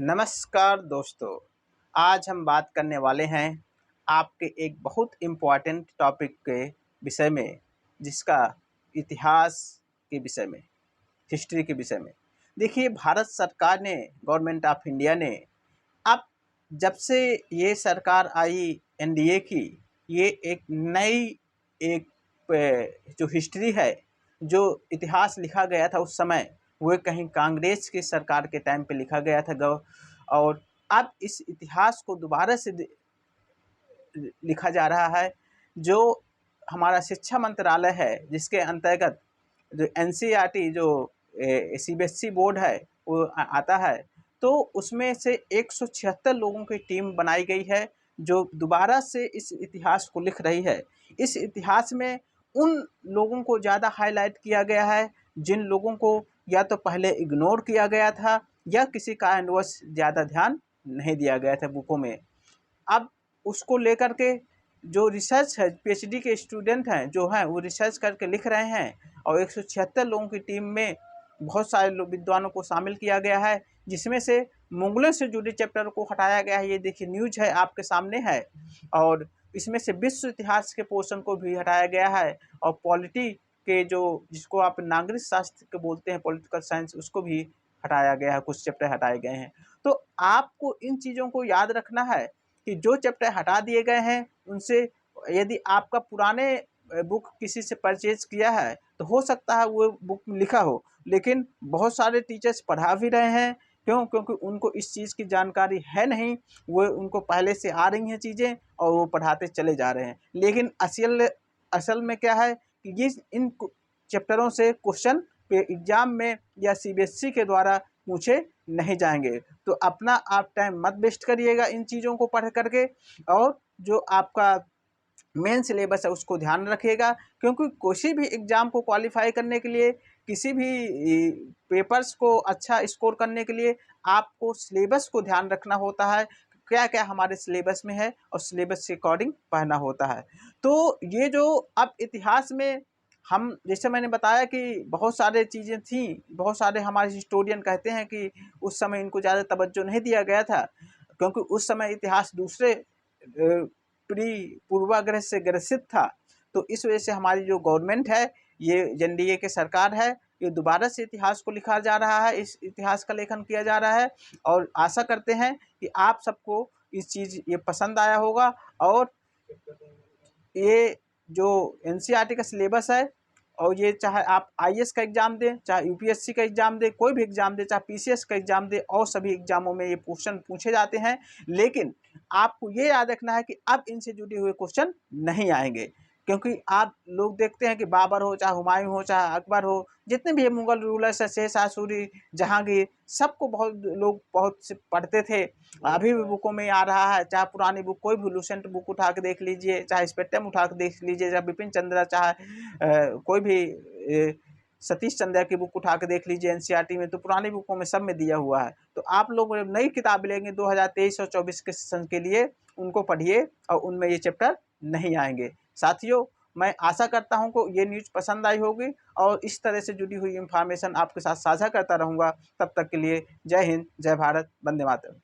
नमस्कार दोस्तों, आज हम बात करने वाले हैं आपके एक बहुत इम्पोर्टेंट टॉपिक के विषय में, जिसका इतिहास के विषय में, हिस्ट्री के विषय में। देखिए, भारत सरकार ने, गवर्नमेंट ऑफ इंडिया ने अब जब से ये सरकार आई एनडीए की, ये एक नई एक जो हिस्ट्री है, जो इतिहास लिखा गया था उस समय, वो कहीं कांग्रेस की सरकार के टाइम पे लिखा गया था और अब इस इतिहास को दोबारा से लिखा जा रहा है। जो हमारा शिक्षा मंत्रालय है, जिसके अंतर्गत जो एनसीईआरटी जो सीबीएसई बोर्ड है वो आता है, तो उसमें से 176 लोगों की टीम बनाई गई है जो दोबारा से इस इतिहास को लिख रही है। इस इतिहास में उन लोगों को ज़्यादा हाईलाइट किया गया है जिन लोगों को या तो पहले इग्नोर किया गया था या किसी कारणवश ज़्यादा ध्यान नहीं दिया गया था बुकों में। अब उसको लेकर के जो रिसर्च है, पीएचडी के स्टूडेंट हैं जो हैं, वो रिसर्च करके लिख रहे हैं और 176 लोगों की टीम में बहुत सारे विद्वानों को शामिल किया गया है, जिसमें से मुगलों से जुड़े चैप्टर को हटाया गया है। ये देखिए, न्यूज है, आपके सामने है। और इसमें से विश्व इतिहास के पोर्शन को भी हटाया गया है और पॉलिटी के जो, जिसको आप नागरिक शास्त्र के बोलते हैं, पॉलिटिकल साइंस, उसको भी हटाया गया है, कुछ चैप्टर हटाए गए हैं। तो आपको इन चीज़ों को याद रखना है कि जो चैप्टर हटा दिए गए हैं उनसे, यदि आपका पुराने बुक किसी से परचेज किया है तो हो सकता है वो बुक में लिखा हो, लेकिन बहुत सारे टीचर्स पढ़ा भी रहे हैं। क्योंकि उनको इस चीज़ की जानकारी है नहीं, वो उनको पहले से आ रही हैं चीज़ें और वो पढ़ाते चले जा रहे हैं। लेकिन असल में क्या है कि ये इन चैप्टरों से क्वेश्चन एग्जाम में या सीबीएसई के द्वारा पूछे नहीं जाएंगे। तो अपना आप टाइम मत वेस्ट करिएगा इन चीज़ों को पढ़ करके, और जो आपका मेन सिलेबस है उसको ध्यान रखिएगा। क्योंकि किसी भी एग्ज़ाम को क्वालिफाई करने के लिए, किसी भी पेपर्स को अच्छा स्कोर करने के लिए आपको सिलेबस को ध्यान रखना होता है, क्या क्या हमारे सिलेबस में है और सिलेबस के अकॉर्डिंग पढ़ना होता है। तो ये जो अब इतिहास में हम, जैसे मैंने बताया कि बहुत सारे चीज़ें थीं, बहुत सारे हमारे हिस्टोरियन कहते हैं कि उस समय इनको ज़्यादा तवज्जो नहीं दिया गया था, क्योंकि उस समय इतिहास दूसरे पूर्वाग्रह से ग्रसित था। तो इस वजह से हमारी जो गवर्नमेंट है, ये एनडीए की सरकार है, ये दोबारा से इतिहास को लिखा जा रहा है, इस इतिहास का लेखन किया जा रहा है। और आशा करते हैं कि आप सबको इस चीज़ ये पसंद आया होगा। और ये जो एनसीईआरटी का सिलेबस है, और ये चाहे आप आईएएस का एग्ज़ाम दें, चाहे यूपीएससी का एग्ज़ाम दें, कोई भी एग्ज़ाम दें, चाहे पीसीएस का एग्ज़ाम दें, और सभी एग्ज़ामों में ये क्वेश्चन पूछे जाते हैं। लेकिन आपको ये याद रखना है कि अब इनसे जुड़े हुए क्वेश्चन नहीं आएंगे, क्योंकि आप लोग देखते हैं कि बाबर हो, चाहे हुमायूं हो, चाहे अकबर हो, जितने भी मुगल रूलर्स हैं, शेरशाह सूरी, जहांगीर, सबको बहुत लोग बहुत से पढ़ते थे। अभी भी बुकों में आ रहा है, चाहे पुरानी बुक, कोई भी लूसेंट बुक उठा के देख लीजिए, चाहे स्पेक्ट्रम उठा के देख लीजिए, चाहे बिपिन चंद्र, चाहे कोई भी सतीश चंद्र की बुक उठा के देख लीजिए एनसीईआरटी में, तो पुरानी बुकों में सब में दिया हुआ है। तो आप लोग नई किताब लेंगे 2023 और 24 के सेशन के लिए, उनको पढ़िए और उनमें ये चैप्टर नहीं आएंगे। साथियों, मैं आशा करता हूं कि ये न्यूज़ पसंद आई होगी और इस तरह से जुड़ी हुई इंफॉर्मेशन आपके साथ साझा करता रहूँगा। तब तक के लिए जय हिंद, जय भारत, वंदे मातरम।